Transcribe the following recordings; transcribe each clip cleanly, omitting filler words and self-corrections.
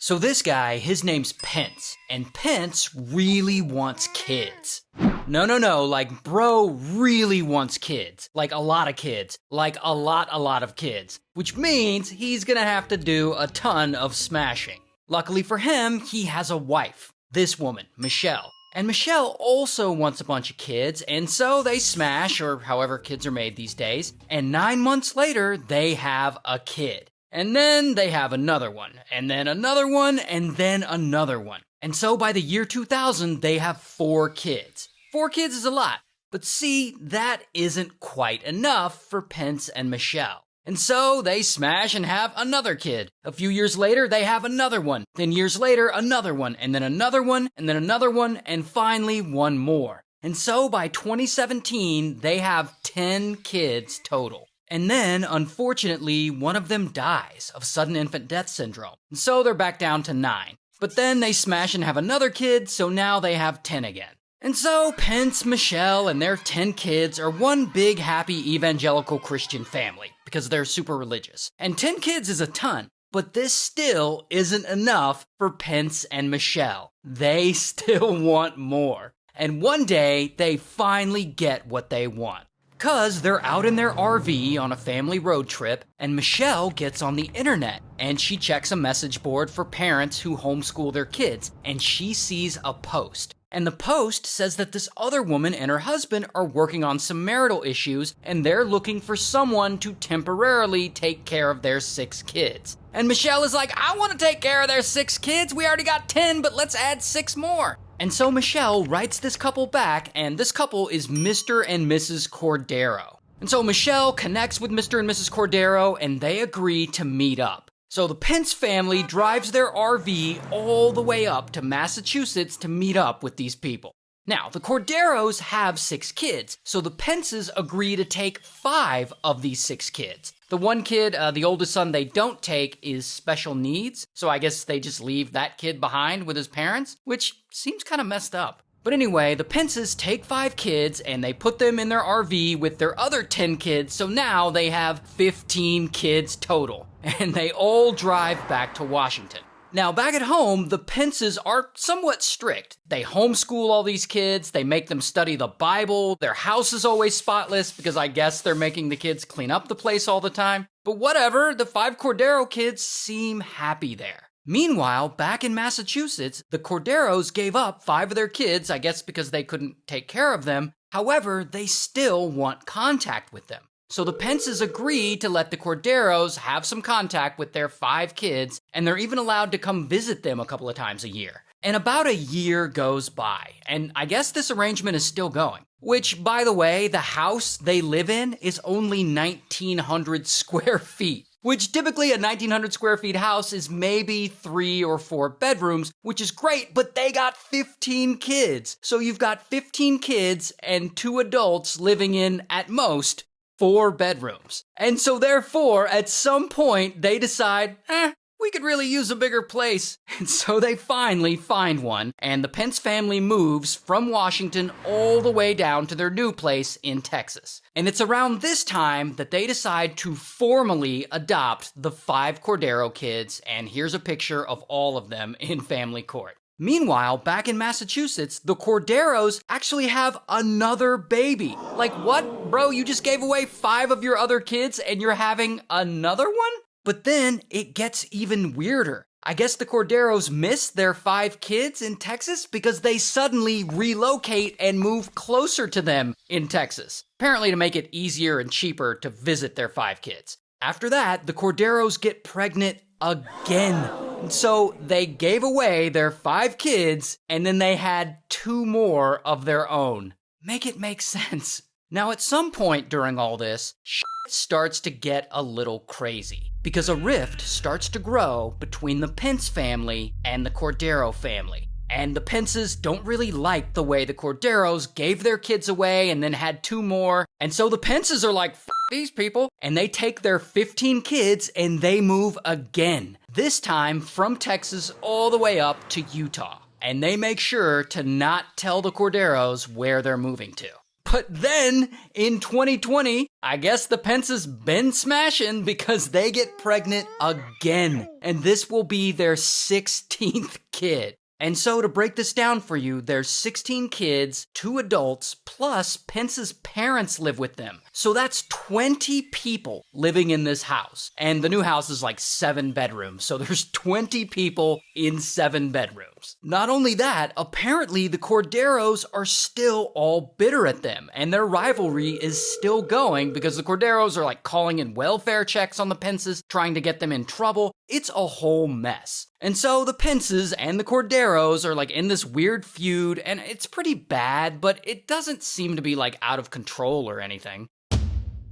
So this guy, his name's Pence, and Pence really wants kids. No, like bro really wants kids. Like a lot of kids. Like a lot of kids. Which means he's gonna have to do a ton of smashing. Luckily for him, he has a wife. This woman, Michelle. And Michelle also wants a bunch of kids, and so they smash, or however kids are made these days, and 9 months later, they have a kid. And then they have another one, and then another one, and then another one. And so by the year 2000, they have 4 kids. 4 kids is a lot, but see, that isn't quite enough for Pence and Michelle. And so they smash and have another kid. A few years later, they have another one. Then years later, another one, and then another one, and then another one, and finally one more. And so by 2017, they have 10 kids total. And then, unfortunately, one of them dies of sudden infant death syndrome. And so they're back down to 9. But then they smash and have another kid, so now they have 10 again. And so Pence, Michelle, and their 10 kids are one big happy evangelical Christian family, because they're super religious. And 10 kids is a ton, but this still isn't enough for Pence and Michelle. They still want more. And one day, they finally get what they want. Cause they're out in their RV on a family road trip, and Michelle gets on the internet, and she checks a message board for parents who homeschool their kids, and she sees a post. And the post says that this other woman and her husband are working on some marital issues, and they're looking for someone to temporarily take care of their 6 kids. And Michelle is like, I want to take care of their 6 kids, we already got 10, but let's add 6 more. And so Michelle writes this couple back, and this couple is Mr. and Mrs. Cordero. And so Michelle connects with Mr. and Mrs. Cordero, and they agree to meet up. So the Pence family drives their RV all the way up to Massachusetts to meet up with these people. Now, the Corderos have 6 kids, so the Pences agree to take 5 of these 6 kids. The one kid, the oldest son they don't take, is special needs, so I guess they just leave that kid behind with his parents, which seems kind of messed up. But anyway, the Pences take 5 kids and they put them in their RV with their other 10 kids, so now they have 15 kids total. And they all drive back to Washington. Now, back at home, the Pences are somewhat strict. They homeschool all these kids, they make them study the Bible, their house is always spotless because I guess they're making the kids clean up the place all the time. But whatever, the 5 Cordero kids seem happy there. Meanwhile, back in Massachusetts, the Corderos gave up 5 of their kids, I guess because they couldn't take care of them. However, they still want contact with them. So the Pences agree to let the Corderos have some contact with their 5 kids, and they're even allowed to come visit them a couple of times a year. And about a year goes by, and I guess this arrangement is still going. Which, by the way, the house they live in is only 1,900 square feet. Which typically a 1,900 square feet house is maybe 3 or 4 bedrooms, which is great, but they got 15 kids. So you've got 15 kids and 2 adults living in, at most, 4 bedrooms. And so therefore, at some point, they decide, we could really use a bigger place. And so they finally find one, and the Pence family moves from Washington all the way down to their new place in Texas. And it's around this time that they decide to formally adopt the 5 Cordero kids, and here's a picture of all of them in family court. Meanwhile, back in Massachusetts, the Corderos actually have another baby. Like, what? Bro, you just gave away 5 of your other kids and you're having another one? But then it gets even weirder. I guess the Corderos miss their 5 kids in Texas because they suddenly relocate and move closer to them in Texas. Apparently to make it easier and cheaper to visit their 5 kids. After that, the Corderos get pregnant again. So they gave away their 5 kids, and then they had 2 more of their own. Make it make sense. Now, at some point during all this, shit starts to get a little crazy, because a rift starts to grow between the Pence family and the Cordero family. And the Pences don't really like the way the Corderos gave their kids away and then had 2 more. And so the Pences are like, F these people. And they take their 15 kids and they move again. This time from Texas all the way up to Utah. And they make sure to not tell the Corderos where they're moving to. But then, in 2020, I guess the Pences been smashing because they get pregnant again. And this will be their 16th kid. And so to break this down for you, there's 16 kids, 2 adults, plus Pence's parents live with them. So that's 20 people living in this house. And the new house is like 7 bedrooms. So there's 20 people in 7 bedrooms. Not only that, apparently the Corderos are still all bitter at them. And their rivalry is still going because the Corderos are like calling in welfare checks on the Pences, trying to get them in trouble. It's a whole mess. And so the Pences and the Corderos are like in this weird feud, and it's pretty bad, but it doesn't seem to be like out of control or anything.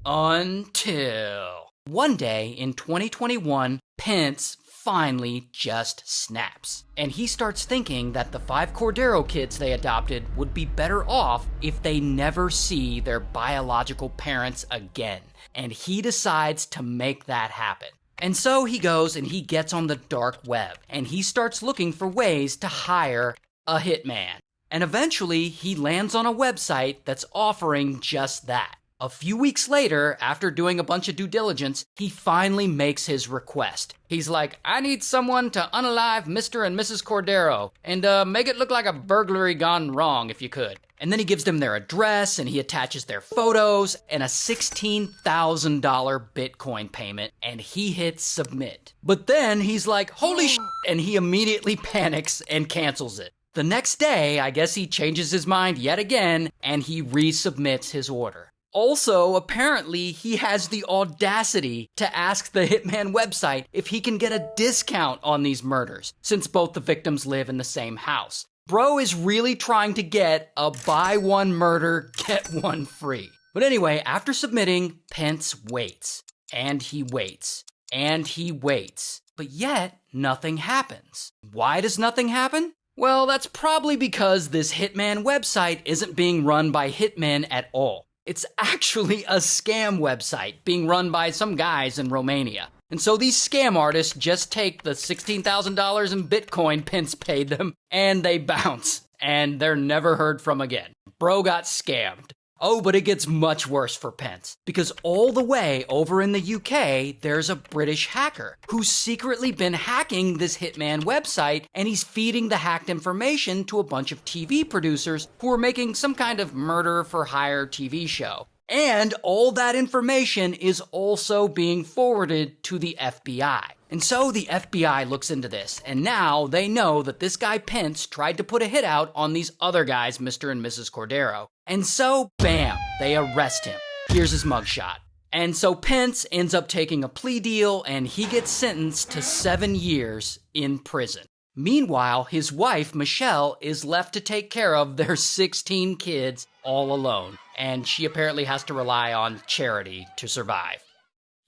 Until one day in 2021, Pence finally just snaps. And he starts thinking that the 5 Cordero kids they adopted would be better off if they never see their biological parents again. And he decides to make that happen. And so he goes and he gets on the dark web and he starts looking for ways to hire a hitman. And eventually he lands on a website that's offering just that. A few weeks later, after doing a bunch of due diligence, he finally makes his request. He's like, I need someone to unalive Mr. and Mrs. Cordero and make it look like a burglary gone wrong if you could. And then he gives them their address and he attaches their photos and a $16,000 Bitcoin payment and he hits submit. But then he's like, holy shit, and he immediately panics and cancels it. The next day, I guess he changes his mind yet again and he resubmits his order. Also, apparently, he has the audacity to ask the Hitman website if he can get a discount on these murders, since both the victims live in the same house. Bro is really trying to get a buy one murder, get one free. But anyway, after submitting, Pence waits. And he waits. And he waits. But yet, nothing happens. Why does nothing happen? Well, that's probably because this Hitman website isn't being run by hitmen at all. It's actually a scam website being run by some guys in Romania. And so these scam artists just take the $16,000 in Bitcoin Pence paid them, and they bounce. And they're never heard from again. Bro got scammed. Oh, but it gets much worse for Pence, because all the way over in the UK, there's a British hacker who's secretly been hacking this Hitman website, and he's feeding the hacked information to a bunch of TV producers who are making some kind of murder-for-hire TV show. And all that information is also being forwarded to the FBI. And so the FBI looks into this, and now they know that this guy Pence tried to put a hit out on these other guys, Mr. and Mrs. Cordero. And so, bam, they arrest him. Here's his mugshot. And so Pence ends up taking a plea deal, and he gets sentenced to 7 years in prison. Meanwhile, his wife, Michelle, is left to take care of their 16 kids all alone. And she apparently has to rely on charity to survive.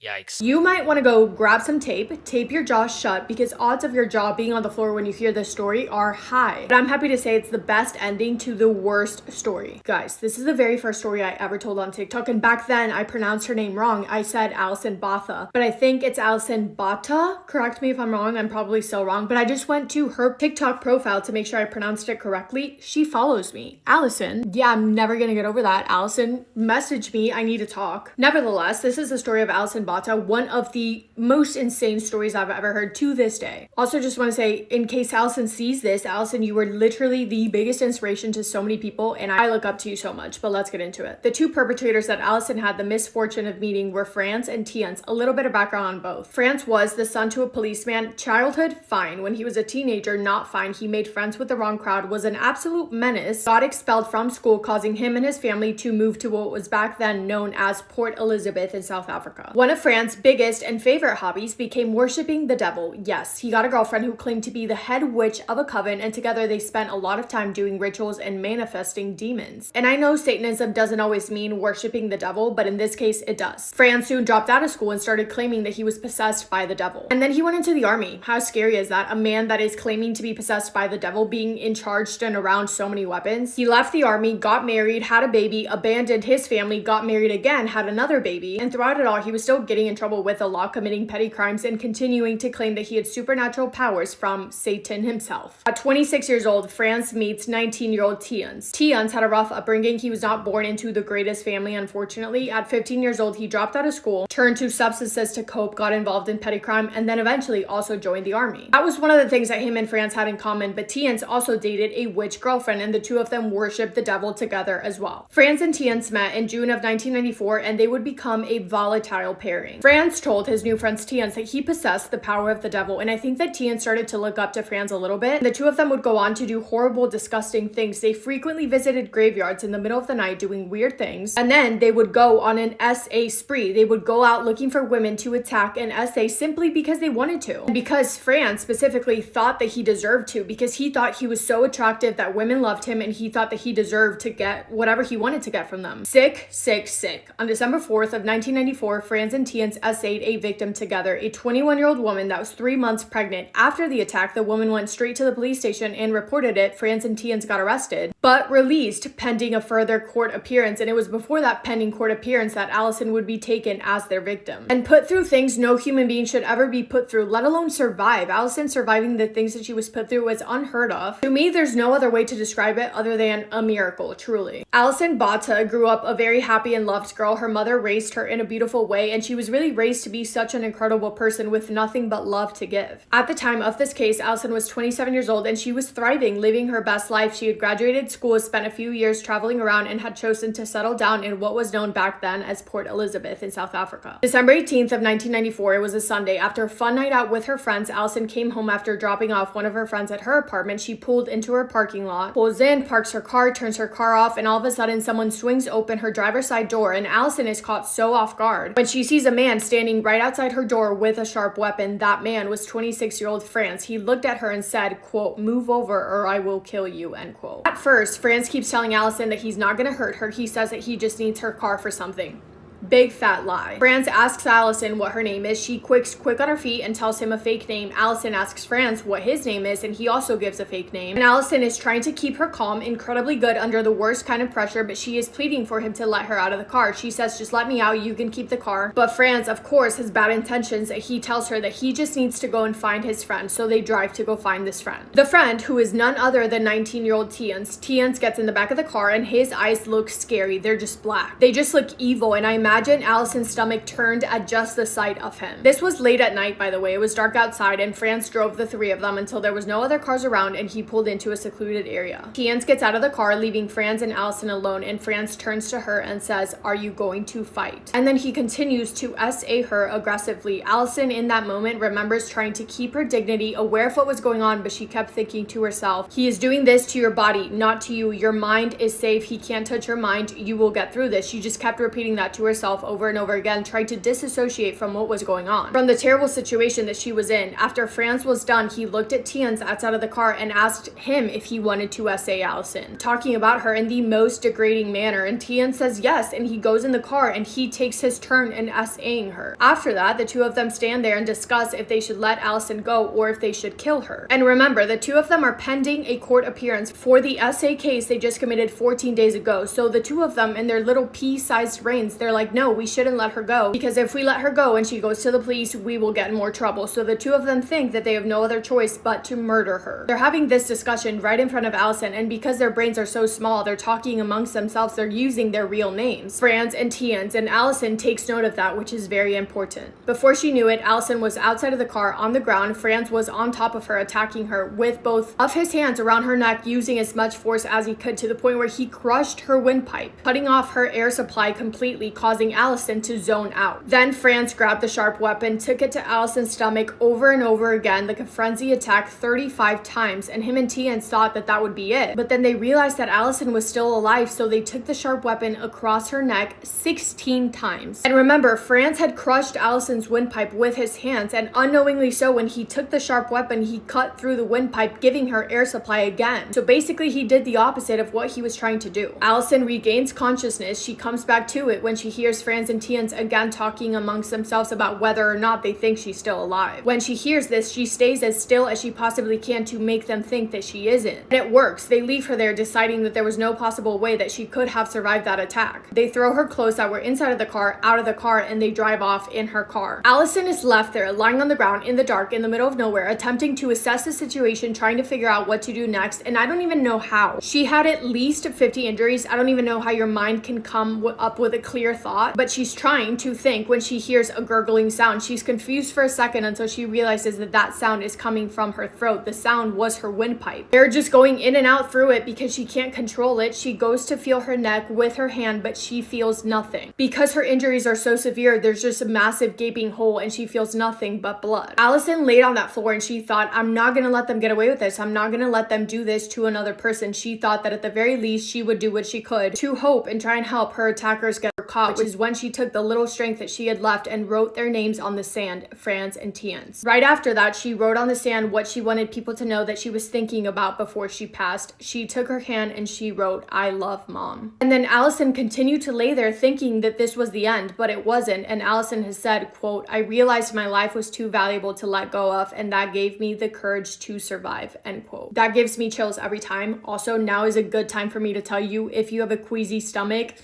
Yikes. You might want to go grab some tape your jaw shut, because odds of your jaw being on the floor when you hear this story are high. But I'm happy to say it's the best ending to the worst story. Guys, this is the very first story I ever told on TikTok, and back then I pronounced her name wrong. I said Allison Batha, but I think it's Allison Bata. Correct me if I'm wrong, I'm probably so wrong, but I just went to her TikTok profile to make sure I pronounced it correctly. She follows me. Allison, yeah, I'm never gonna get over that. Allison, message me, I need to talk. Nevertheless, this is the story of Allison Bata, one of the most insane stories I've ever heard to this day. Also, just want to say, in case Allison sees this, Allison, you were literally the biggest inspiration to so many people, and I look up to you so much, but let's get into it. The 2 perpetrators that Allison had the misfortune of meeting were France and Tiens. A little bit of background on both. France was the son to a policeman. Childhood, fine. When he was a teenager, not fine. He made friends with the wrong crowd, was an absolute menace, got expelled from school, causing him and his family to move to what was back then known as Port Elizabeth in South Africa. One of France's biggest and favorite hobbies became worshiping the devil. Yes, he got a girlfriend who claimed to be the head witch of a coven, and together they spent a lot of time doing rituals and manifesting demons. And I know Satanism doesn't always mean worshiping the devil, but in this case it does. Franz soon dropped out of school and started claiming that he was possessed by the devil. And then he went into the army. How scary is that? A man that is claiming to be possessed by the devil being in charge and around so many weapons. He left the army, got married, had a baby, abandoned his family, got married again, had another baby, and throughout it all he was still getting in trouble with the law, committing petty crimes, and continuing to claim that he had supernatural powers from Satan himself. At 26 years old, Franz meets 19-year-old Tiens. Tiens had a rough upbringing. He was not born into the greatest family, unfortunately. At 15 years old, he dropped out of school, turned to substances to cope, got involved in petty crime, and then eventually also joined the army. That was one of the things that him and Franz had in common, but Tiens also dated a witch girlfriend, and the two of them worshipped the devil together as well. Franz and Tiens met in June of 1994, and they would become a volatile pairing. Franz told his new friend Tiens that he possessed the power of the devil, and I think that Tiens started to look up to Franz a little bit. The two of them would go on to do horrible, disgusting things. They frequently visited graveyards in the middle of the night doing weird things, and then they would go on an SA spree. They would go out looking for women to attack and SA simply because they wanted to. And because Franz specifically thought that he deserved to, because he thought he was so attractive that women loved him, and he thought that he deserved to get whatever he wanted to get from them. Sick, sick, sick. On December 4th of 1994, Franz and Tiens SA'd a victim together, a 21-year-old woman that was 3 months pregnant. After the attack, the woman went straight to the police station and reported it. Franz and Tiens got arrested, but released pending a further court appearance, and it was before that pending court appearance that Allison would be taken as their victim and put through things no human being should ever be put through, let alone survive. Allison surviving the things that she was put through was unheard of. To me, there's no other way to describe it other than a miracle, truly. Allison Bata grew up a very happy and loved girl. Her mother raised her in a beautiful way, and she was really raised to be such an incredible person with nothing but love to give. At the time of this case, Allison was 27 years old, and she was thriving, living her best life. She had graduated school, spent a few years traveling around, and had chosen to settle down in what was known back then as Port Elizabeth in South Africa. December 18th of 1994, it was a Sunday. After a fun night out with her friends, Allison came home after dropping off one of her friends at her apartment. She pulled into her parking lot, pulls in, parks her car, turns her car off, and all of a sudden someone swings open her driver's side door, and Allison is caught so off guard when she sees a man standing right outside her door with a sharp weapon. That man was 26-year-old Franz. He looked at her and said, quote, "Move over or I will kill you," end quote. At first, Franz keeps telling Allison that he's not gonna hurt her. He says that he just needs her car for something. Big fat lie. Franz asks Allison what her name is. She quicks quick on her feet and tells him a fake name. Allison asks Franz what his name is, and he also gives a fake name. And Allison is trying to keep her calm, incredibly good under the worst kind of pressure, but she is pleading for him to let her out of the car. She says, "Just let me out, you can keep the car." But Franz, of course, has bad intentions. He tells her that he just needs to go and find his friend, so they drive to go find this friend. The friend, who is none other than 19-year-old Tiens. Tiens gets in the back of the car, and his eyes look scary. They're just black. They just look evil, and I imagine Allison's stomach turned at just the sight of him. This was late at night, by the way. It was dark outside, and Franz drove the three of them until there was no other cars around, and he pulled into a secluded area. Tiens gets out of the car, leaving Franz and Allison alone, and Franz turns to her and says, "Are you going to fight?" And then he continues to SA her aggressively. Allison, in that moment, remembers trying to keep her dignity, aware of what was going on, but she kept thinking to herself, "He is doing this to your body, not to you. Your mind is safe. He can't touch your mind. You will get through this." She just kept repeating that to herself over and over again, trying to disassociate from what was going on, from the terrible situation that she was in. After Franz was done, he looked at Tiens outside of the car and asked him if he wanted to SA Allison, talking about her in the most degrading manner, and Tiens says yes, and he goes in the car and he takes his turn in SAing her. After that, the two of them stand there and discuss if they should let Allison go or if they should kill her. And remember, the two of them are pending a court appearance for the SA case they just committed 14 days ago, so the two of them in their little pea-sized brains, they're like, no, we shouldn't let her go, because if we let her go and she goes to the police, we will get in more trouble. So the two of them think that they have no other choice but to murder her. They're having this discussion right in front of Allison, and because their brains are so small, they're talking amongst themselves. They're using their real names, Franz and Tiens, and Allison takes note of that, which is very important. Before she knew it, Allison was outside of the car on the ground. Franz was on top of her, attacking her with both of his hands around her neck, using as much force as he could, to the point where he crushed her windpipe, cutting off her air supply completely, causing Allison to zone out. Then Franz grabbed the sharp weapon, took it to Allison's stomach over and over again, like a frenzy attack 35 times, and him and Tiens thought that that would be it. But then they realized that Allison was still alive, so they took the sharp weapon across her neck 16 times. And remember, Franz had crushed Allison's windpipe with his hands, and unknowingly so, when he took the sharp weapon, he cut through the windpipe, giving her air supply again. So basically, he did the opposite of what he was trying to do. Allison regains consciousness. She comes back to it when she hears hears Franz and Tien's again talking amongst themselves about whether or not they think she's still alive. When she hears this, she stays as still as she possibly can to make them think that she isn't. And it works. They leave her there, deciding that there was no possible way that she could have survived that attack. They throw her clothes that were inside of the car out of the car, and they drive off in her car. Allison is left there, lying on the ground in the dark in the middle of nowhere, attempting to assess the situation, trying to figure out what to do next, and I don't even know how. She had at least 50 injuries. I don't even know how your mind can come up with a clear thought, but she's trying to think when she hears a gurgling sound. She's confused for a second until she realizes that that sound is coming from her throat. The sound was her windpipe. They're just going in and out through it because she can't control it. She goes to feel her neck with her hand, but she feels nothing. Because her injuries are so severe, there's just a massive gaping hole and she feels nothing but blood. Allison laid on that floor and she thought, I'm not gonna let them get away with this. I'm not gonna let them do this to another person. She thought that at the very least she would do what she could to hope and try and help her attackers get caught, which is when she took the little strength that she had left and wrote their names on the sand, Franz and Tien's. Right after that, she wrote on the sand what she wanted people to know that she was thinking about before she passed. She took her hand and she wrote, I love mom. And then Allison continued to lay there thinking that this was the end, but it wasn't. And Allison has said, quote, I realized my life was too valuable to let go of, and that gave me the courage to survive, end quote. That gives me chills every time. Also, now is a good time for me to tell you, if you have a queasy stomach,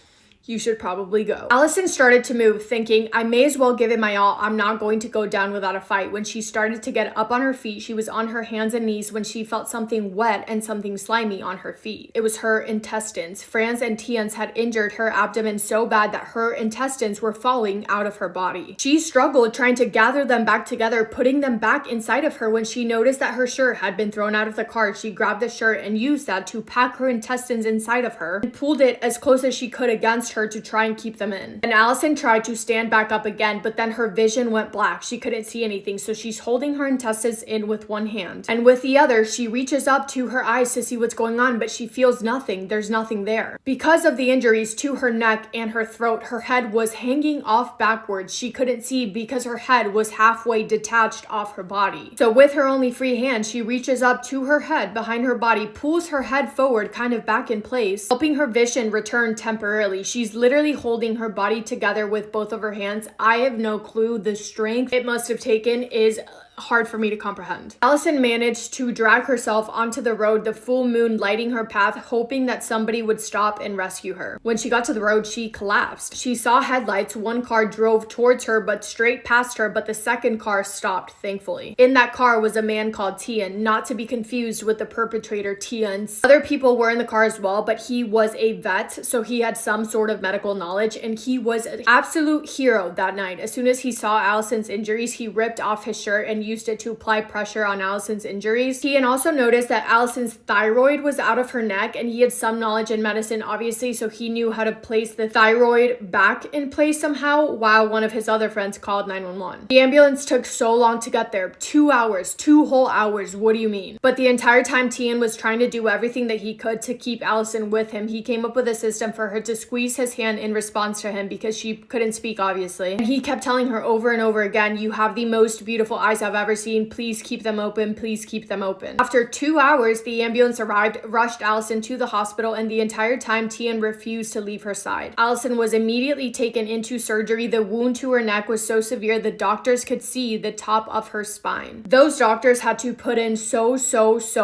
you should probably go. Allison started to move, thinking, I may as well give it my all. I'm not going to go down without a fight. When she started to get up on her feet, she was on her hands and knees when she felt something wet and something slimy on her feet. It was her intestines. Franz and Tien's had injured her abdomen so bad that her intestines were falling out of her body. She struggled trying to gather them back together, putting them back inside of her. When she noticed that her shirt had been thrown out of the car, she grabbed the shirt and used that to pack her intestines inside of her and pulled it as close as she could against her to try and keep them in. And Allison tried to stand back up again, but then her vision went black. She couldn't see anything, so she's holding her intestines in with one hand. And with the other, she reaches up to her eyes to see what's going on, but she feels nothing. There's nothing there. Because of the injuries to her neck and her throat, her head was hanging off backwards. She couldn't see because her head was halfway detached off her body. So with her only free hand, she reaches up to her head behind her body, pulls her head forward, kind of back in place, helping her vision return temporarily. She's literally holding her body together with both of her hands. I have no clue. The strength it must have taken is hard for me to comprehend. Allison managed to drag herself onto the road, the full moon lighting her path, hoping that somebody would stop and rescue her. When she got to the road, she collapsed. She saw headlights. One car drove towards her, but straight past her, but the second car stopped, thankfully. In that car was a man called Tien, not to be confused with the perpetrator Tien's. Other people were in the car as well, but he was a vet, so he had some sort of medical knowledge, and he was an absolute hero that night. As soon as he saw Allison's injuries, he ripped off his shirt and used it to apply pressure on Allison's injuries. He had also noticed that Allison's thyroid was out of her neck, and he had some knowledge in medicine, obviously, so he knew how to place the thyroid back in place somehow, while one of his other friends called 911. The ambulance took so long to get there. 2 hours, 2 whole hours. What do you mean? But the entire time, Tien was trying to do everything that he could to keep Allison with him. He came up with a system for her to squeeze his hand in response to him because she couldn't speak, obviously. And he kept telling her over and over again, you have the most beautiful eyes I've ever seen. Please keep them open. Please keep them open. After 2 hours, the ambulance arrived, rushed Allison to the hospital, and the entire time Tien refused to leave her side. Allison was immediately taken into surgery. The wound to her neck was so severe the doctors could see the top of her spine. Those doctors had to put in so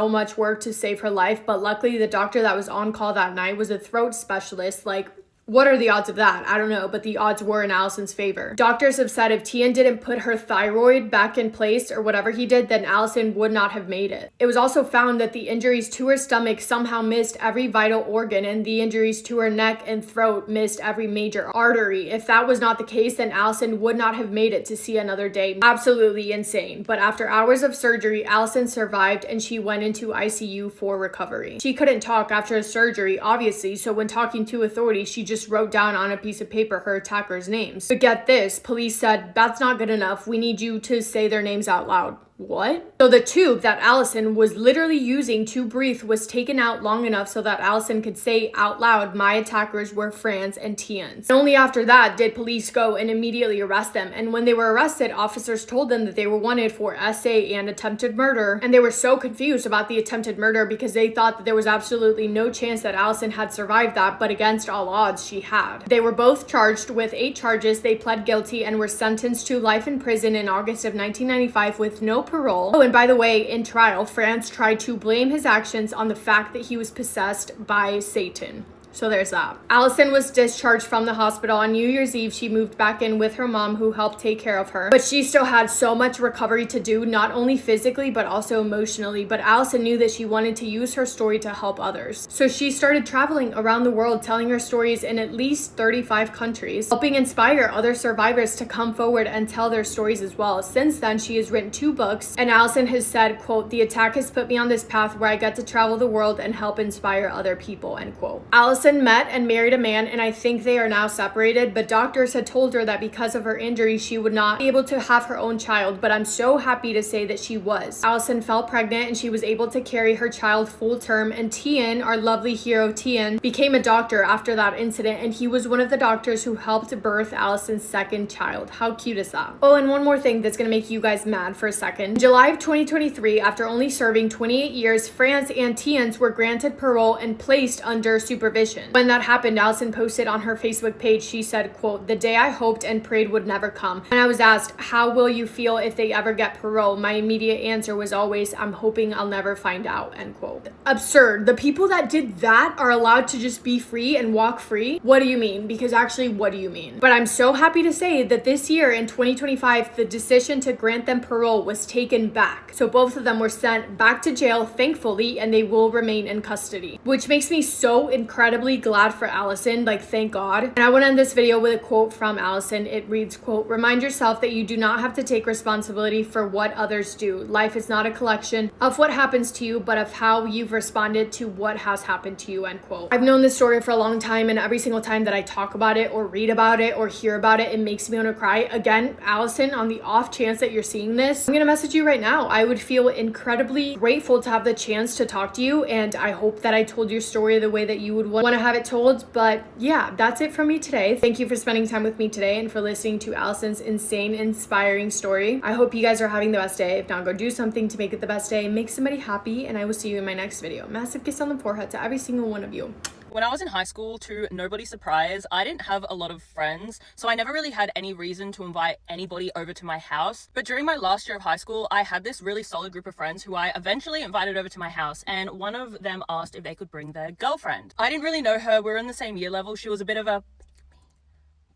much work to save her life, but luckily the doctor that was on call that night was a throat specialist. Like, what are the odds of that? I don't know, but the odds were in Allison's favor. Doctors have said if Tien didn't put her thyroid back in place or whatever he did, then Allison would not have made it. It was also found that the injuries to her stomach somehow missed every vital organ, and the injuries to her neck and throat missed every major artery. If that was not the case, then Allison would not have made it to see another day. Absolutely insane. But after hours of surgery, Allison survived and she went into ICU for recovery. She couldn't talk after the surgery, obviously, so when talking to authorities, she just wrote down on a piece of paper her attackers' names. But get this, police said, that's not good enough. We need you to say their names out loud. What? So the tube that Allison was literally using to breathe was taken out long enough so that Allison could say out loud, "My attackers were Franz and Tiens." And only after that did police go and immediately arrest them. And when they were arrested, officers told them that they were wanted for SA and attempted murder. And they were so confused about the attempted murder because they thought that there was absolutely no chance that Allison had survived that, but against all odds, she had. They were both charged with 8 charges. They pled guilty and were sentenced to life in prison in August of 1995 with no parole. Oh, and by the way, in trial, Franz tried to blame his actions on the fact that he was possessed by Satan. So there's that. Allison was discharged from the hospital on New Year's Eve. She moved back in with her mom, who helped take care of her. But she still had so much recovery to do, not only physically, but also emotionally. But Allison knew that she wanted to use her story to help others. So she started traveling around the world, telling her stories in at least 35 countries, helping inspire other survivors to come forward and tell their stories as well. Since then, she has written 2 books, and Allison has said, quote, "The attack has put me on this path where I get to travel the world and help inspire other people," end quote. Allison met and married a man, and I think they are now separated, but doctors had told her that because of her injury, she would not be able to have her own child, but I'm so happy to say that she was. Allison fell pregnant and she was able to carry her child full term, and Tien, our lovely hero Tien, became a doctor after that incident, and he was one of the doctors who helped birth Allison's 2nd child. How cute is that? Oh, and one more thing that's gonna make you guys mad for a second. In July of 2023, after only serving 28 years, Franz and Tiens were granted parole and placed under supervision. When that happened, Allison posted on her Facebook page, she said, quote, "The day I hoped and prayed would never come. And I was asked, how will you feel if they ever get parole? My immediate answer was always, I'm hoping I'll never find out," end quote. Absurd. The people that did that are allowed to just be free and walk free? What do you mean? Because actually, what do you mean? But I'm so happy to say that this year in 2025, the decision to grant them parole was taken back. So both of them were sent back to jail, thankfully, and they will remain in custody, which makes me so incredibly glad for Allison, like thank God. And I want to end this video with a quote from Allison. It reads, quote, "Remind yourself that you do not have to take responsibility for what others do. Life is not a collection of what happens to you, but of how you've responded to what has happened to you," end quote. I've known this story for a long time, and every single time that I talk about it or read about it or hear about it, it makes me want to cry. Again, Allison, on the off chance that you're seeing this, I'm gonna message you right now. I would feel incredibly grateful to have the chance to talk to you, and I hope that I told your story the way that you would want to have it told. But yeah, that's it from me today. Thank you for spending time with me today and for listening to Allison's insane, inspiring story. I hope you guys are having the best day. If not, go do something to make it the best day. Make somebody happy, and I will see you in my next video. Massive kiss on the forehead to every single one of you. When I was in high school, to nobody's surprise, I didn't have a lot of friends, so I never really had any reason to invite anybody over to my house. But during my last year of high school, I had this really solid group of friends who I eventually invited over to my house, and one of them asked if they could bring their girlfriend. I didn't really know her. We were in the same year level. She was a bit of a...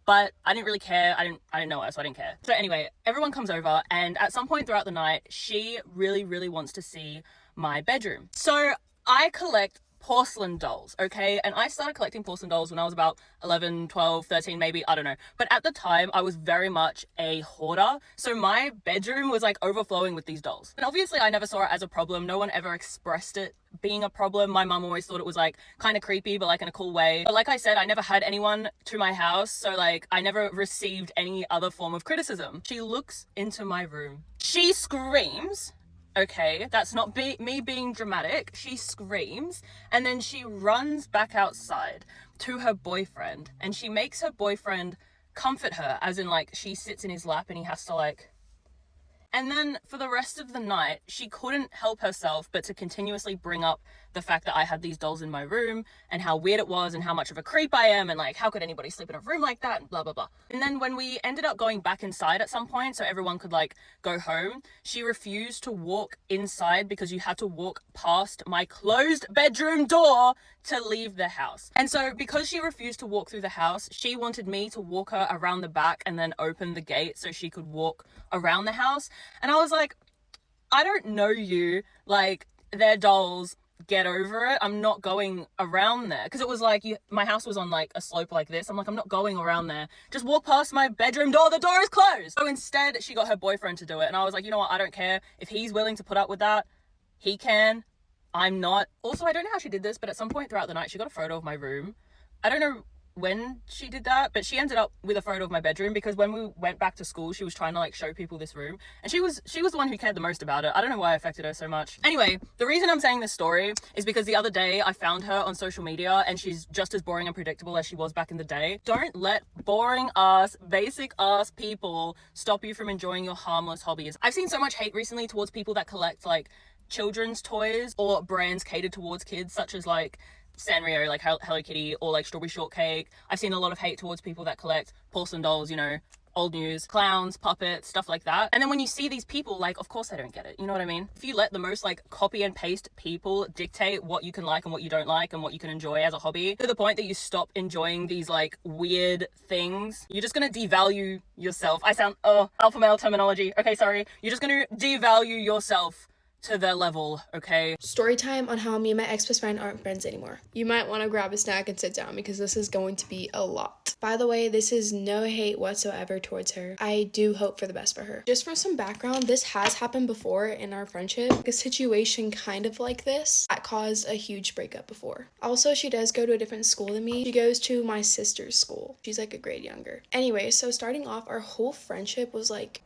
but I didn't really care. I didn't know her, so I didn't care. So anyway, everyone comes over, and at some point throughout the night, she really wants to see my bedroom. So I collect porcelain dolls, okay? And I started collecting porcelain dolls when I was about 11, 12, 13 maybe, I don't know. But at the time, I was very much a hoarder. So my bedroom was like overflowing with these dolls. And obviously I never saw it as a problem. No one ever expressed it being a problem. My mum always thought it was like kind of creepy, but like in a cool way. But like I said, I never had anyone to my house. So like I never received any other form of criticism. She looks into my room. She screams. Okay, that's not me being dramatic. She screams, and then she runs back outside to her boyfriend, and she makes her boyfriend comfort her, as in like she sits in his lap and he has to like... And then for the rest of the night, she couldn't help herself but to continuously bring up the fact that I had these dolls in my room and how weird it was and how much of a creep I am and like how could anybody sleep in a room like that and blah blah blah. And then when we ended up going back inside at some point so everyone could like go home, she refused to walk inside because you had to walk past my closed bedroom door to leave the house. And so because she refused to walk through the house, she wanted me to walk her around the back and then open the gate so she could walk around the house. And I was like, I don't know you, like they're dolls, get over it. I'm not going around there. Because it was like my house was on like a slope like this. I'm like, I'm not going around there. Just walk past my bedroom door. The door is closed. So instead she got her boyfriend to do it. And I was like, you know what? I don't care. If he's willing to put up with that, he can. I'm not. Also, I don't know how she did this, but at some point throughout the night, she got a photo of my room. I don't know when she did that, but she ended up with a photo of my bedroom because when we went back to school, she was trying to like show people this room, and she was the one who cared the most about it. I don't know why it affected her so much. Anyway, the reason I'm saying this story is because the other day I found her on social media and she's just as boring and predictable as she was back in the day. Don't let boring ass, basic ass people stop you from enjoying your harmless hobbies. I've seen so much hate recently towards people that collect like children's toys or brands catered towards kids, such as like Sanrio, like Hello Kitty, or like Strawberry Shortcake. I've seen a lot of hate towards people that collect porcelain dolls, you know, old news, clowns, puppets, stuff like that. And then when you see these people, like, of course they don't get it, you know what I mean? If you let the most like copy and paste people dictate what you can like and what you don't like and what you can enjoy as a hobby, to the point that you stop enjoying these like weird things, you're just gonna devalue yourself. I sound alpha male terminology, okay, sorry. You're just gonna devalue yourself to their level, okay? Story time on how me and my ex-best friend aren't friends anymore. You might want to grab a snack and sit down because this is going to be a lot. By the way, this is no hate whatsoever towards her. I do hope for the best for her. Just for some background, this has happened before in our friendship. A situation kind of like this that caused a huge breakup before. Also, she does go to a different school than me. She goes to my sister's school. She's like a grade younger. Anyway, so starting off, our whole friendship was like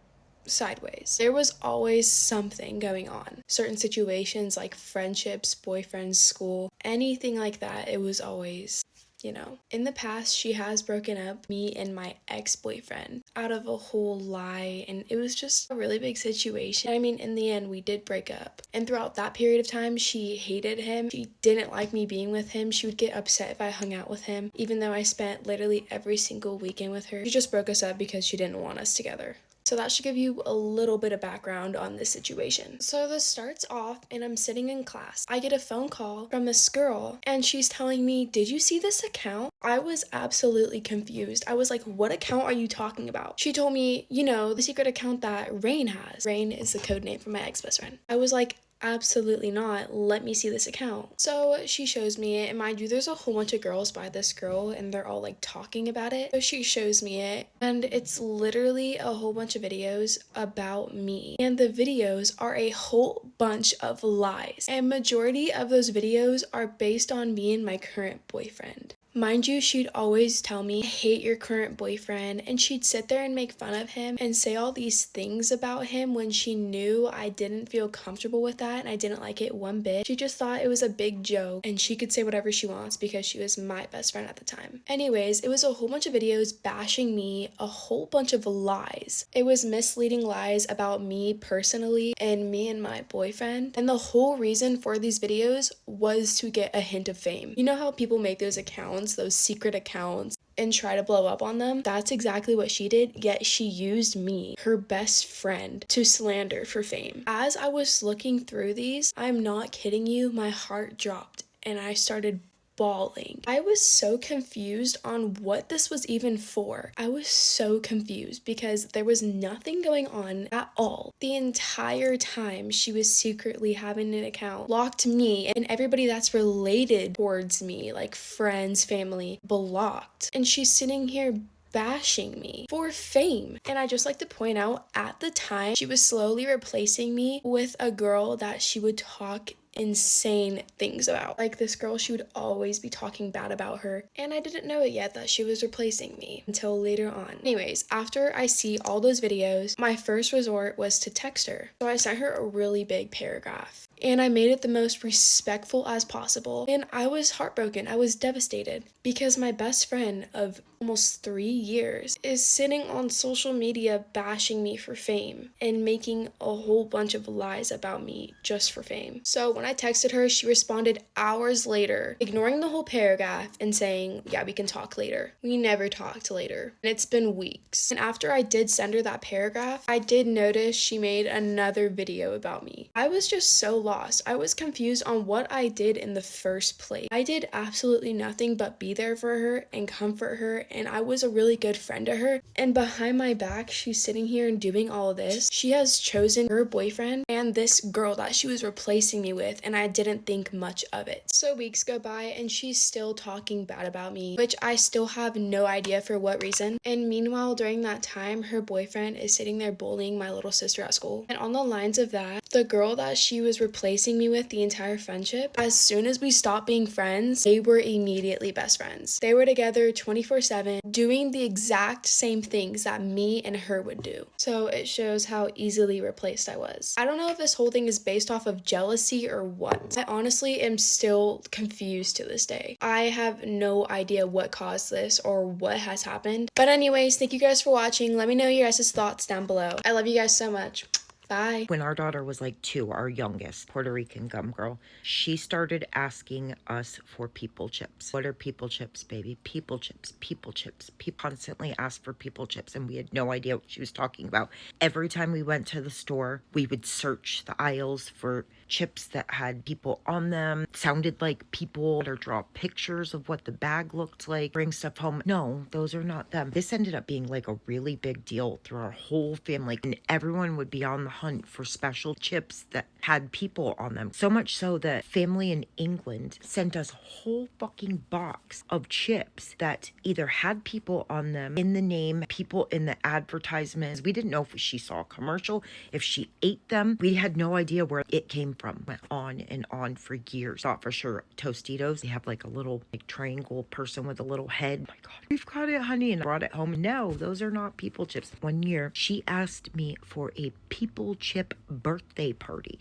sideways. There was always something going on. Certain situations like friendships, boyfriends, school, anything like that, it was always, you know. In the past, she has broken up me and my ex-boyfriend out of a whole lie, and it was just a really big situation. I mean, in the end, we did break up. And throughout that period of time, she hated him. She didn't like me being with him. She would get upset if I hung out with him, even though I spent literally every single weekend with her. She just broke us up because she didn't want us together. So that should give you a little bit of background on this situation. So this starts off and I'm sitting in class. I get a phone call from this girl and she's telling me, "Did you see this account?" I was absolutely confused. I was like, "What account are you talking about?" She told me, you know, the secret account that Rain has. Rain is the code name for my ex-best friend. I was like, "Absolutely not. Let me see this account." So she shows me it, and mind you, there's a whole bunch of girls by this girl and they're all like talking about it. So she shows me it and it's literally a whole bunch of videos about me, and the videos are a whole bunch of lies, and majority of those videos are based on me and my current boyfriend. Mind you, she'd always tell me, "I hate your current boyfriend," and she'd sit there and make fun of him and say all these things about him when she knew I didn't feel comfortable with that and I didn't like it one bit. She just thought it was a big joke and she could say whatever she wants because she was my best friend at the time. Anyways, it was a whole bunch of videos bashing me, a whole bunch of lies. It was misleading lies about me personally and me and my boyfriend, and the whole reason for these videos was to get a hint of fame. You know how people make those accounts, those secret accounts, and try to blow up on them? That's exactly what she did, yet she used me, her best friend, to slander for fame. As I was looking through these, I'm not kidding you, my heart dropped and I started bawling. I was so confused on what this was even for. I was so confused because there was nothing going on at all. The entire time she was secretly having an account, locked me and everybody that's related towards me, like friends, family, blocked. And she's sitting here bashing me for fame. And I just like to point out, at the time, she was slowly replacing me with a girl that she would talk insane things about. Like this girl, she would always be talking bad about her, and I didn't know it yet that she was replacing me until later on. Anyways, after I see all those videos, my first resort was to text her. So I sent her a really big paragraph and I made it the most respectful as possible, and I was heartbroken. I was devastated because my best friend of almost 3 years is sitting on social media bashing me for fame and making a whole bunch of lies about me just for fame. So when I texted her, she responded hours later, ignoring the whole paragraph and saying, "Yeah, we can talk later." We never talked later, and it's been weeks. And after I did send her that paragraph, I did notice she made another video about me. I was just so lost. I was confused on what I did in the first place. I did absolutely nothing but be there for her and comfort her and I was a really good friend to her. And behind my back, she's sitting here and doing all this. She has chosen her boyfriend and this girl that she was replacing me with, and I didn't think much of it. So weeks go by and she's still talking bad about me, which I still have no idea for what reason. And meanwhile, during that time, her boyfriend is sitting there bullying my little sister at school. And on the lines of that, the girl that she was replacing me with the entire friendship, as soon as we stopped being friends, they were immediately best friends. They were together 24/7, doing the exact same things that me and her would do. So it shows how easily replaced I was. I don't know if this whole thing is based off of jealousy or what. I honestly am still confused to this day. I have no idea what caused this or what has happened. But anyways, thank you guys for watching. Let me know your guys' thoughts down below. I love you guys so much. Bye. When our daughter was like 2, our youngest, Puerto Rican gum girl, she started asking us for people chips. What are people chips, baby? People chips, people chips. People constantly asked for people chips, and we had no idea what she was talking about. Every time we went to the store, we would search the aisles for chips that had people on them. It sounded like people, or draw pictures of what the bag looked like, bring stuff home. No, those are not them. This ended up being like a really big deal through our whole family, and everyone would be on the hunt for special chips that had people on them. So much so that family in England sent us a whole fucking box of chips that either had people on them in the name, people in the advertisements. We didn't know if she saw a commercial, if she ate them. We had no idea where it came from. Went on and on for years. Thought for sure Tostitos, they have like a little like triangle person with a little head. Oh my God, we've got it, honey, and brought it home. No, those are not people chips. One year, she asked me for a people chip birthday party.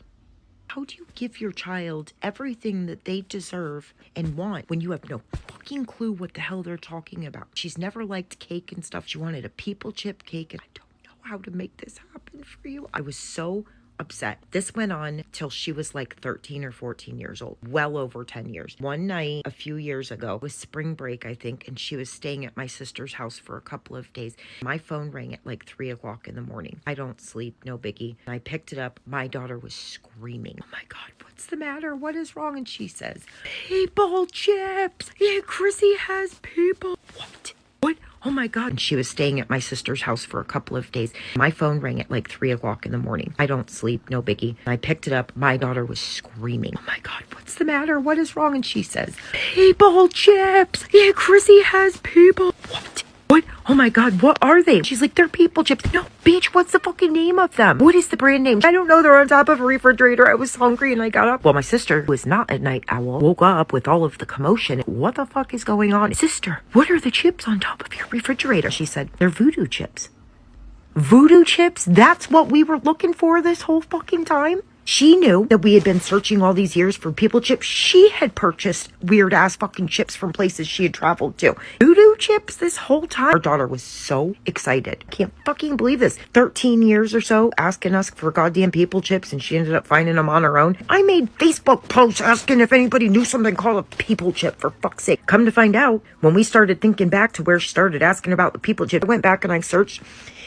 How do you give your child everything that they deserve and want when you have no fucking clue what the hell they're talking about? She's never liked cake and stuff. She wanted a people chip cake, and I don't know how to make this happen for you. I was so upset. This went on till she was like 13 or 14 years old, well over 10 years. One night a few years ago, it was spring break, I think, and she was staying at my sister's house for a couple of days. My phone rang at like 3 o'clock in the morning. I don't sleep, no biggie. I picked it up. My daughter was screaming. Oh my God, what's the matter? What is wrong? And she says, people chips. Yeah, Chrissy has people. What? What? Oh my God. And she was staying at my sister's house for a couple of days. My phone rang at like 3 o'clock in the morning. I don't sleep, no biggie. I picked it up. My daughter was screaming. Oh my God, what's the matter? What is wrong? And she says, people chips. Yeah, Chrissy has people. What? What? Oh my God, what are they? She's like, they're people chips. No, bitch, what's the fucking name of them? What is the brand name? I don't know. They're on top of a refrigerator. I was hungry and I got up. Well, my sister, who is not a night owl, woke up with all of the commotion. What the fuck is going on? Sister, what are the chips on top of your refrigerator? She said, they're voodoo chips. Voodoo chips? That's what we were looking for this whole fucking time? She knew that we had been searching all these years for people chips. She had purchased weird ass fucking chips from places she had traveled to. Voodoo chips this whole time. Our daughter was so excited. Can't fucking believe this. 13 years or so asking us for goddamn people chips, and she ended up finding them on her own. I made Facebook posts asking if anybody knew something called a people chip, for fuck's sake. Come to find out, when we started thinking back to where she started asking about the people chip, I went back and I searched.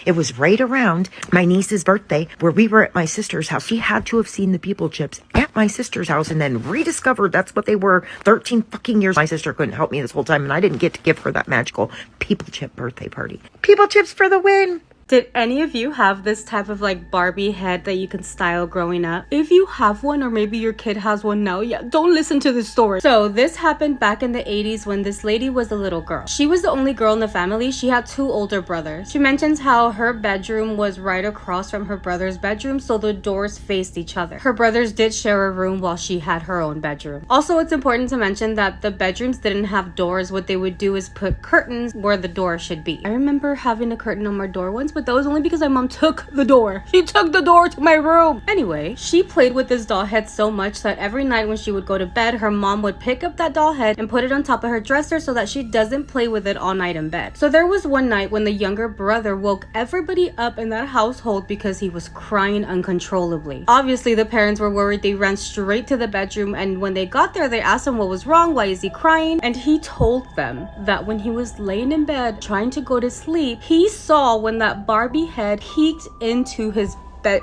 It was right around my niece's birthday where we were at my sister's house. She had to have seen the people chips at my sister's house and then rediscovered that's what they were 13 fucking years. My sister couldn't help me this whole time, and I didn't get to give her that magical people chip birthday party. People chips for the win. Did any of you have this type of like Barbie head that you can style growing up? If you have one, or maybe your kid has one now, yeah, don't listen to this story. So this happened back in the 80s when this lady was a little girl. She was the only girl in the family. She had 2 older brothers. She mentions how her bedroom was right across from her brother's bedroom, so the doors faced each other. Her brothers did share a room while she had her own bedroom. Also, it's important to mention that the bedrooms didn't have doors. What they would do is put curtains where the door should be. I remember having a curtain on my door once, but that was only because my mom took the door. She took the door to my room. Anyway, she played with this doll head so much that every night when she would go to bed, her mom would pick up that doll head and put it on top of her dresser so that she doesn't play with it all night in bed. So there was one night when the younger brother woke everybody up in that household because he was crying uncontrollably. Obviously, the parents were worried. They ran straight to the bedroom, and when they got there, they asked him what was wrong, why is he crying? And he told them that when he was laying in bed trying to go to sleep, he saw when that Barbie head peeked into his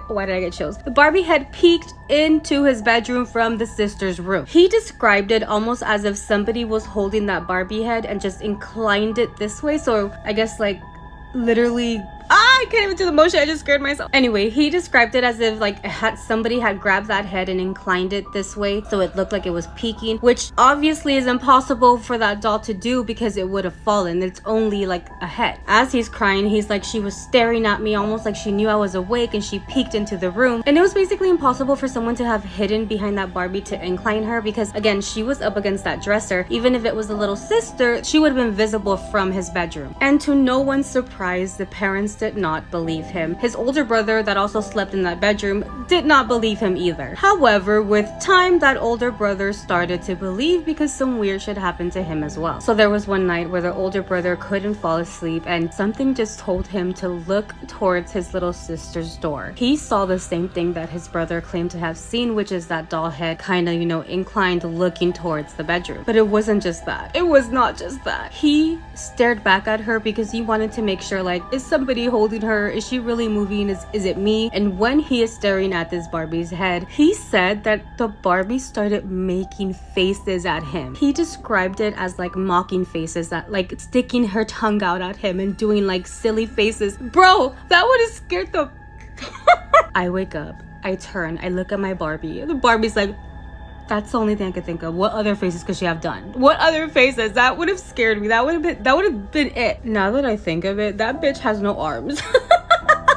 why did I get chills? The Barbie head peeked into his bedroom from the sister's room. He described it almost as if somebody was holding that Barbie head and just inclined it this way. So I guess like literally, I can't even do the motion, I just scared myself. Anyway, he described it as if like somebody had grabbed that head and inclined it this way so it looked like it was peeking, which obviously is impossible for that doll to do because it would have fallen. It's only like a head. As he's crying, he's like, she was staring at me almost like she knew I was awake and she peeked into the room. And it was basically impossible for someone to have hidden behind that Barbie to incline her because again, she was up against that dresser. Even if it was the little sister, she would have been visible from his bedroom. And to no one's surprise, the parents did not believe him. His older brother that also slept in that bedroom did not believe him either. However, with time, that older brother started to believe because some weird shit happened to him as well. So there was one night where the older brother couldn't fall asleep and something just told him to look towards his little sister's door. He saw the same thing that his brother claimed to have seen, which is that doll head kind of, you know, inclined looking towards the bedroom. But it wasn't just that. It was not just that. He stared back at her because he wanted to make sure, like, is somebody holding her? Is she really moving? Is it me? And when he is staring at this Barbie's head, he said that the Barbie started making faces at him. He described it as like mocking faces, that like sticking her tongue out at him and doing like silly faces. Bro, that would have scared the I wake up, I turn, I look at my Barbie. The Barbie's like, that's the only thing I could think of. What other faces could she have done? What other faces? That would have scared me. That would have been it. Now that I think of it, that bitch has no arms.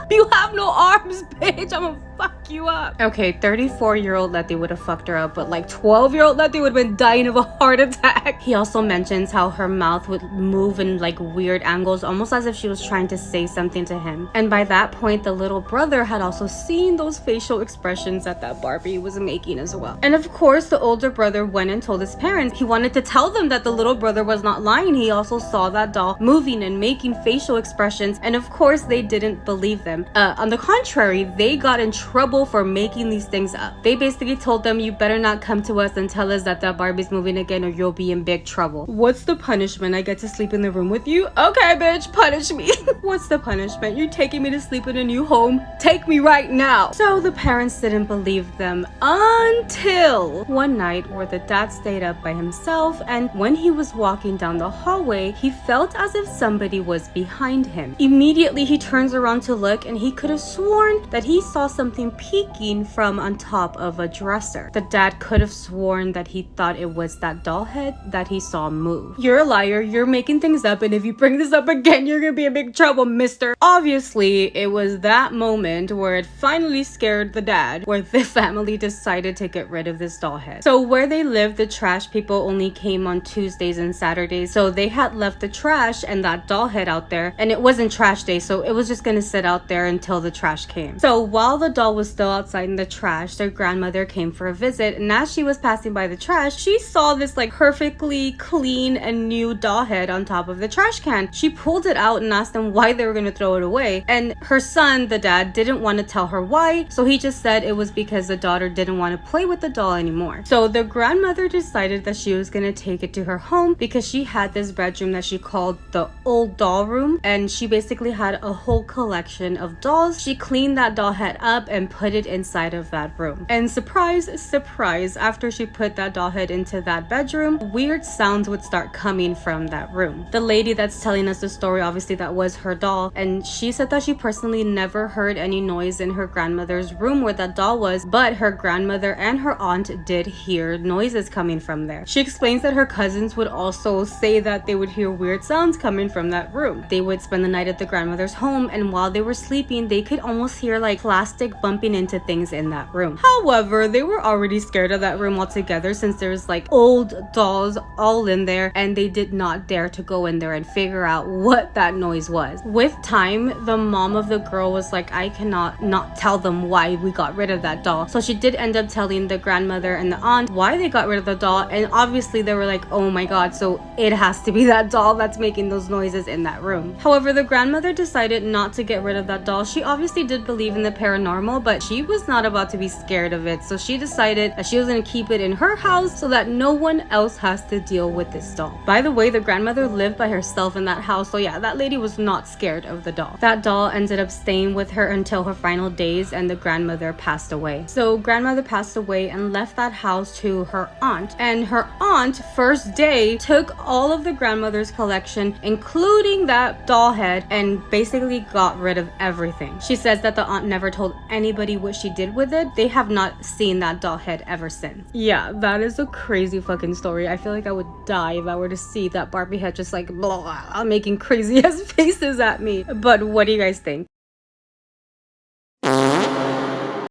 You have no arms, bitch. I'm gonna fuck you up. Okay, 34-year-old Letty would have fucked her up, but like 12-year-old Letty would have been dying of a heart attack. He also mentions how her mouth would move in like weird angles, almost as if she was trying to say something to him. And by that point, the little brother had also seen those facial expressions that Barbie was making as well. And of course, the older brother went and told his parents. He wanted to tell them that the little brother was not lying. He also saw that doll moving and making facial expressions, and of course, they didn't believe them. On the contrary, they got in trouble for making these things up. They basically told them, you better not come to us and tell us that Barbie's moving again or you'll be in big trouble. What's the punishment? I get to sleep in the room with you? Okay, bitch, punish me. What's the punishment? You're taking me to sleep in a new home? Take me right now. So the parents didn't believe them until one night where the dad stayed up by himself, and when he was walking down the hallway, he felt as if somebody was behind him. Immediately, he turns around to look, and he could have sworn that he saw something peeking from on top of a dresser. The dad could have sworn that he thought it was that doll head that he saw move. You're a liar, you're making things up, and if you bring this up again, you're gonna be in big trouble, mister. Obviously, it was that moment where it finally scared the dad, where the family decided to get rid of this doll head. So where they lived, the trash people only came on Tuesdays and Saturdays, so they had left the trash and that doll head out there, and it wasn't trash day, so it was just gonna sit out there until the trash came. So while the doll was still outside in the trash, their grandmother came for a visit, and as she was passing by the trash, she saw this like perfectly clean and new doll head on top of the trash can. She pulled it out and asked them why they were gonna throw it away, and her son, the dad, didn't want to tell her why, so he just said it was because the daughter didn't want to play with the doll anymore. So the grandmother decided that she was gonna take it to her home because she had this bedroom that she called the old doll room, and she basically had a whole collection of dolls. She cleaned that doll head up and put it inside of that room. And surprise, surprise, after she put that doll head into that bedroom, weird sounds would start coming from that room. The lady that's telling us the story, obviously that was her doll, and she said that she personally never heard any noise in her grandmother's room where that doll was, but her grandmother and her aunt did hear noises coming from there. She explains that her cousins would also say that they would hear weird sounds coming from that room. They would spend the night at the grandmother's home, and while they were sleeping, they could almost hear like plastic bumping into things in that room. However, they were already scared of that room altogether since there's like old dolls all in there, and they did not dare to go in there and figure out what that noise was. With time, the mom of the girl was like, I cannot not tell them why we got rid of that doll. So she did end up telling the grandmother and the aunt why they got rid of the doll, and obviously they were like, oh my god, so it has to be that doll that's making those noises in that room. However, the grandmother decided not to get rid of that doll. She obviously did believe in the paranormal, but she was not about to be scared of it. So she decided that she was going to keep it in her house so that no one else has to deal with this doll. By the way, the grandmother lived by herself in that house. So yeah, that lady was not scared of the doll. That doll ended up staying with her until her final days, and the grandmother passed away. So grandmother passed away and left that house to her aunt. And her aunt, first day, took all of the grandmother's collection, including that doll head, and basically got rid of everything. She says that the aunt never told anybody what she did with it. They have not seen that doll head ever since. Yeah, that is a crazy fucking story. I feel like I would die if I were to see that Barbie head just like blah, making crazy ass faces at me. But what do you guys think?